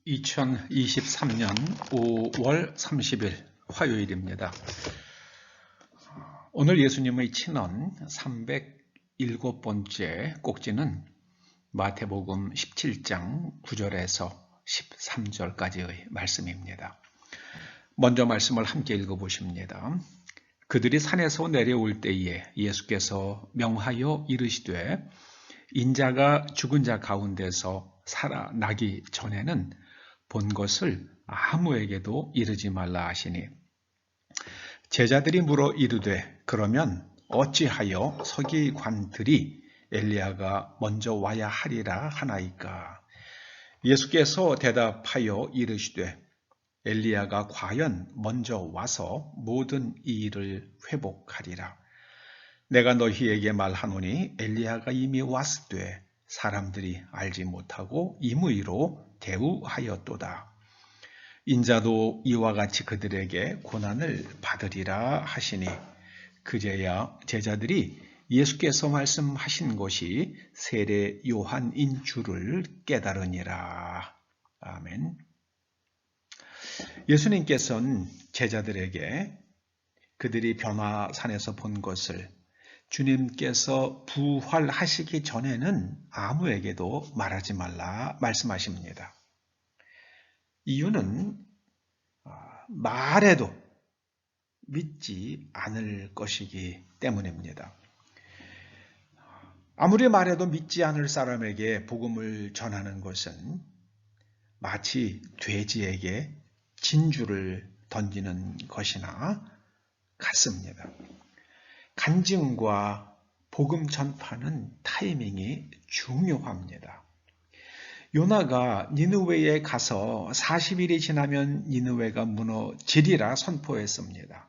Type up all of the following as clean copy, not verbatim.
2023년 5월 30일 화요일입니다. 오늘 예수님의 친언 307번째 꼭지는 마태복음 17장 9절에서 13절까지의 말씀입니다. 먼저 말씀을 함께 읽어보십니다. 그들이 산에서 내려올 때에 예수께서 명하여 이르시되 인자가 죽은 자 가운데서 살아나기 전에는 본 것을 아무에게도 이르지 말라 하시니 제자들이 물어 이르되 그러면 어찌하여 서기관들이 엘리야가 먼저 와야 하리라 하나이까. 예수께서 대답하여 이르시되 엘리야가 과연 먼저 와서 모든 이 일을 회복하리라. 내가 너희에게 말하노니 엘리야가 이미 왔으되 사람들이 알지 못하고 임의로 대우하였도다. 인자도 이와 같이 그들에게 고난을 받으리라 하시니 그제야 제자들이 예수께서 말씀하신 것이 세례 요한인 줄을 깨달으니라. 아멘. 예수님께서는 제자들에게 그들이 변화산에서 본 것을 주님께서 부활하시기 전에는 아무에게도 말하지 말라 말씀하십니다. 이유는 말해도 믿지 않을 것이기 때문입니다. 아무리 말해도 믿지 않을 사람에게 복음을 전하는 것은 마치 돼지에게 진주를 던지는 것이나 같습니다. 간증과 복음 전파는 타이밍이 중요합니다. 요나가 니느웨에 가서 40일이 지나면 니느웨가 무너지리라 선포했습니다.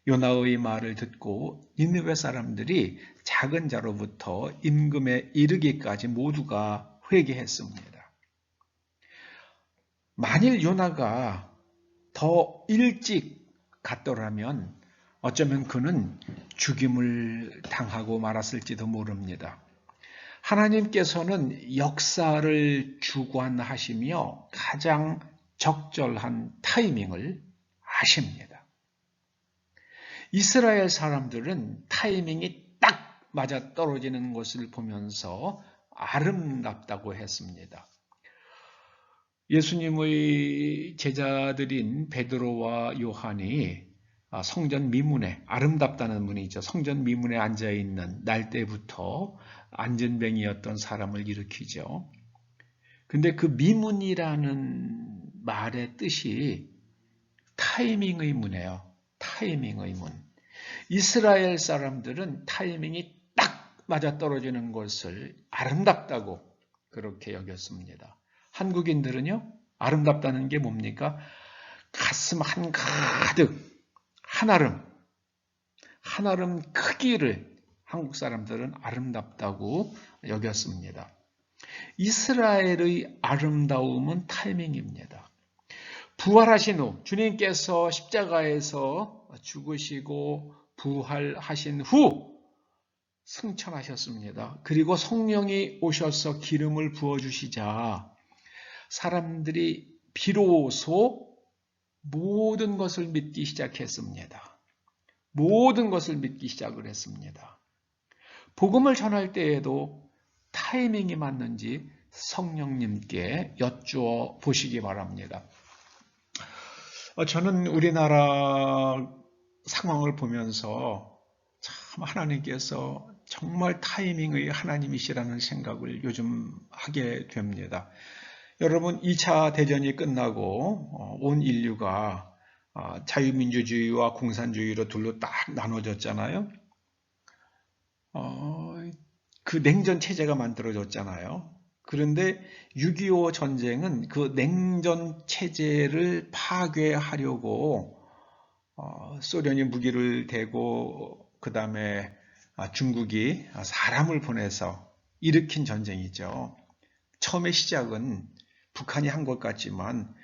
요나의 말을 듣고 니느웨 사람들이 작은 자로부터 임금에 이르기까지 모두가 회개했습니다. 만일 요나가 더 일찍 갔더라면 어쩌면 그는 죽임을 당하고 말았을지도 모릅니다. 하나님께서는 역사를 주관하시며 가장 적절한 타이밍을 아십니다. 이스라엘 사람들은 타이밍이 딱 맞아 떨어지는 것을 보면서 아름답다고 했습니다. 예수님의 제자들인 베드로와 요한이 성전 미문에, 아름답다는 문이 있죠. 성전 미문에 앉아있는 날때부터 안전뱅이였던 사람을 일으키죠. 근데 그 미문이라는 말의 뜻이 타이밍의 문이에요. 타이밍의 문. 이스라엘 사람들은 타이밍이 딱 맞아떨어지는 것을 아름답다고 그렇게 여겼습니다. 한국인들은요, 아름답다는 게 뭡니까? 가슴 한가득 한아름 크기를 한국 사람들은 아름답다고 여겼습니다. 이스라엘의 아름다움은 타이밍입니다. 부활하신 후 주님께서 십자가에서 죽으시고 부활하신 후 승천하셨습니다. 그리고 성령이 오셔서 기름을 부어주시자 사람들이 비로소 모든 것을 믿기 시작했습니다. 모든 것을 믿기 시작을 했습니다. 복음을 전할 때에도 타이밍이 맞는지 성령님께 여쭈어 보시기 바랍니다. 저는 우리나라 상황을 보면서 참 하나님께서 정말 타이밍의 하나님이시라는 생각을 요즘 하게 됩니다. 여러분 2차 대전이 끝나고 온 인류가 자유민주주의와 공산주의로 둘로 딱 나눠졌잖아요. 그 냉전 체제가 만들어졌잖아요. 그런데 6.25 전쟁은 그 냉전 체제를 파괴하려고 소련이 무기를 대고 그 다음에 중국이 사람을 보내서 일으킨 전쟁이죠. 처음에 시작은 북한이 한 것 같지만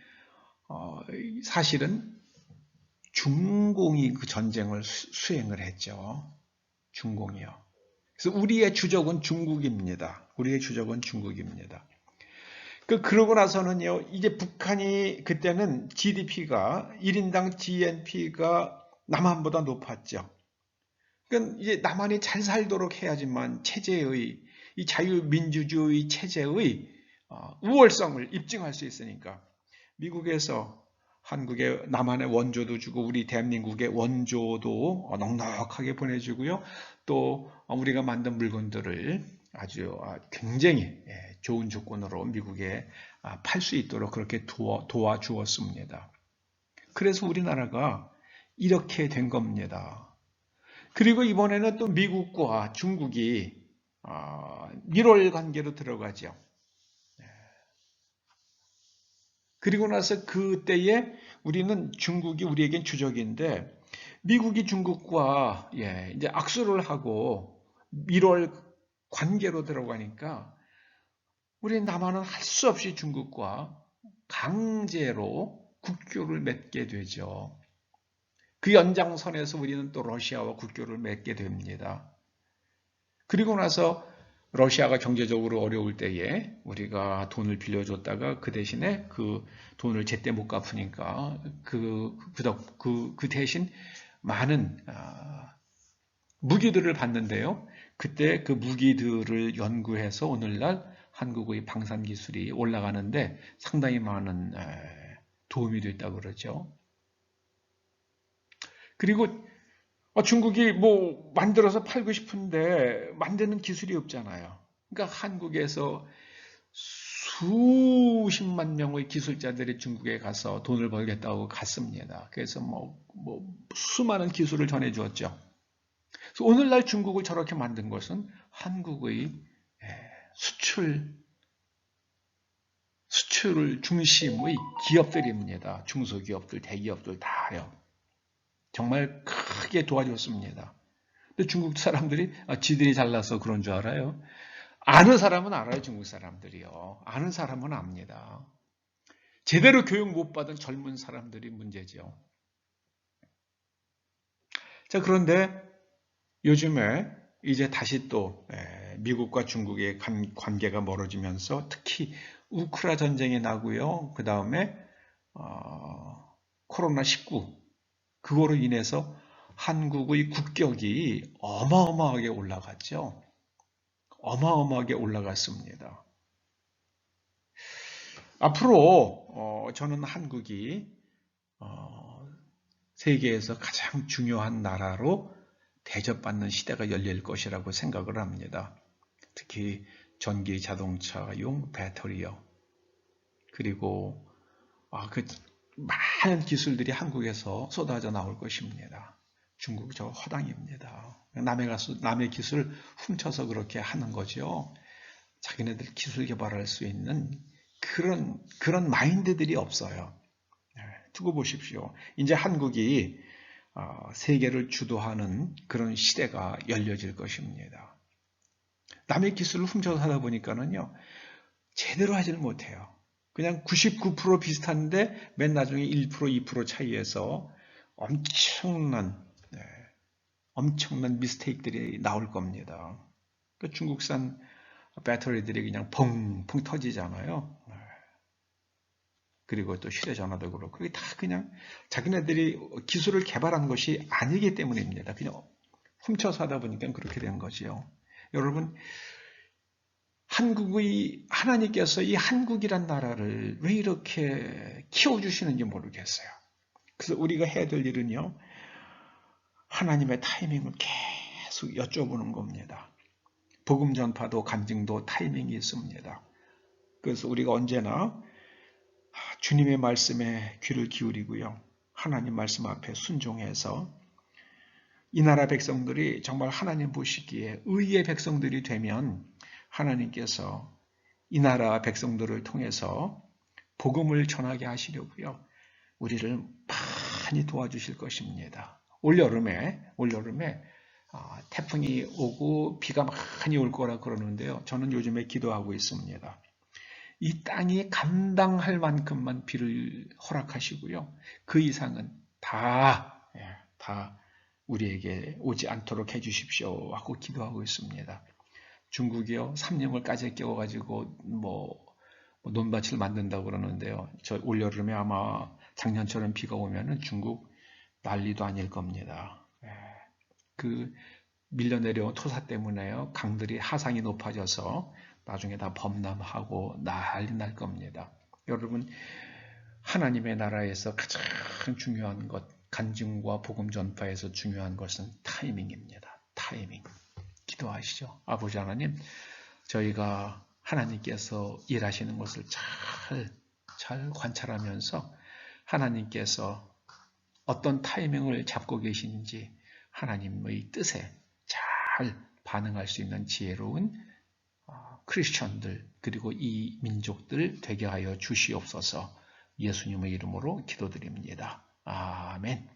사실은 중공이 그 전쟁을 수행을 했죠. 중공이요. 그래서 우리의 주적은 중국입니다. 우리의 주적은 중국입니다. 그러고 나서는요, 이제 북한이 그때는 GDP가, 1인당 GNP가 남한보다 높았죠. 그러니까 이제 남한이 잘 살도록 해야지만 체제의, 이 자유민주주의 체제의 우월성을 입증할 수 있으니까 미국에서 한국에 남한의 원조도 주고 우리 대한민국의 원조도 넉넉하게 보내주고요. 또 우리가 만든 물건들을 아주 굉장히 좋은 조건으로 미국에 팔 수 있도록 그렇게 도와주었습니다. 그래서 우리나라가 이렇게 된 겁니다. 그리고 이번에는 또 미국과 중국이 밀월 관계로 들어가죠. 그리고 나서 그때에 우리는 중국이 우리에겐 주적인데 미국이 중국과 이제 악수를 하고 밀월 관계로 들어가니까 우리 남한은 할 수 없이 중국과 강제로 국교를 맺게 되죠. 그 연장선에서 우리는 또 러시아와 국교를 맺게 됩니다. 그리고 나서 러시아가 경제적으로 어려울 때에 우리가 돈을 빌려줬다가 그 대신에 그 돈을 제때 못 갚으니까 그 대신 많은 무기들을 받는데요. 그때 그 무기들을 연구해서 오늘날 한국의 방산 기술이 올라가는데 상당히 많은 도움이 됐다고 그러죠. 그리고 중국이 뭐 만들어서 팔고 싶은데 만드는 기술이 없잖아요. 그러니까 한국에서 수십만 명의 기술자들이 중국에 가서 돈을 벌겠다고 갔습니다. 그래서 뭐 수많은 기술을 전해 주었죠. 그래서 오늘날 중국을 저렇게 만든 것은 한국의 수출을 중심의 기업들입니다. 중소기업들, 대기업들 다요. 정말 크게 도와줬습니다. 근데 중국 사람들이 지들이 잘나서 그런 줄 알아요. 아는 사람은 알아요, 중국 사람들이요. 아는 사람은 압니다. 제대로 교육 못 받은 젊은 사람들이 문제죠. 자, 그런데 요즘에 이제 다시 또 미국과 중국의 관계가 멀어지면서 특히 우크라 전쟁이 나고요. 그 다음에 코로나19 그거로 인해서 한국의 국격이 어마어마하게 올라갔죠. 어마어마하게 올라갔습니다. 앞으로 저는 한국이 세계에서 가장 중요한 나라로 대접받는 시대가 열릴 것이라고 생각을 합니다. 특히 전기 자동차용 배터리요. 그리고 그 많은 기술들이 한국에서 쏟아져 나올 것입니다. 중국 저 허당입니다. 남의 기술 훔쳐서 그렇게 하는 거죠. 자기네들 기술 개발할 수 있는 그런 마인드들이 없어요. 두고 보십시오. 이제 한국이 세계를 주도하는 그런 시대가 열려질 것입니다. 남의 기술을 훔쳐서 하다 보니까는요, 제대로 하지를 못해요. 그냥 99% 비슷한데 맨 나중에 1%, 2% 차이에서 엄청난 미스테이크들이 나올 겁니다. 그러니까 중국산 배터리들이 그냥 펑펑 터지잖아요. 그리고 또 휴대전화도 그렇고 그게 다 그냥 자기네들이 기술을 개발한 것이 아니기 때문입니다. 그냥 훔쳐서 하다 보니까 그렇게 된 거지요. 여러분, 하나님께서 이 한국이란 나라를 왜 이렇게 키워주시는지 모르겠어요. 그래서 우리가 해야 될 일은요, 하나님의 타이밍을 계속 여쭤보는 겁니다. 복음 전파도 간증도 타이밍이 있습니다. 그래서 우리가 언제나 주님의 말씀에 귀를 기울이고요. 하나님 말씀 앞에 순종해서 이 나라 백성들이 정말 하나님 보시기에 의의 백성들이 되면 하나님께서 이 나라 백성들을 통해서 복음을 전하게 하시려고요. 우리를 많이 도와주실 것입니다. 올여름에 태풍이 오고 비가 많이 올 거라 그러는데요. 저는 요즘에 기도하고 있습니다. 이 땅이 감당할 만큼만 비를 허락하시고요. 그 이상은 다 우리에게 오지 않도록 해주십시오 하고 기도하고 있습니다. 중국이요, 삼령을 까지 깨워가지고 논밭을 만든다고 그러는데요. 저 올여름에 아마 작년처럼 비가 오면은 중국 난리도 아닐 겁니다. 그 밀려 내려온 토사 때문에요. 강들이 하상이 높아져서 나중에 다 범람하고 난리 날 겁니다. 여러분, 하나님의 나라에서 가장 중요한 것, 간증과 복음 전파에서 중요한 것은 타이밍입니다. 타이밍. 기도하시죠. 아버지 하나님, 저희가 하나님께서 일하시는 것을 잘 관찰하면서 하나님께서 어떤 타이밍을 잡고 계시는지 하나님의 뜻에 잘 반응할 수 있는 지혜로운 크리스천들 그리고 이 민족들 되게 하여 주시옵소서. 예수님의 이름으로 기도드립니다. 아멘.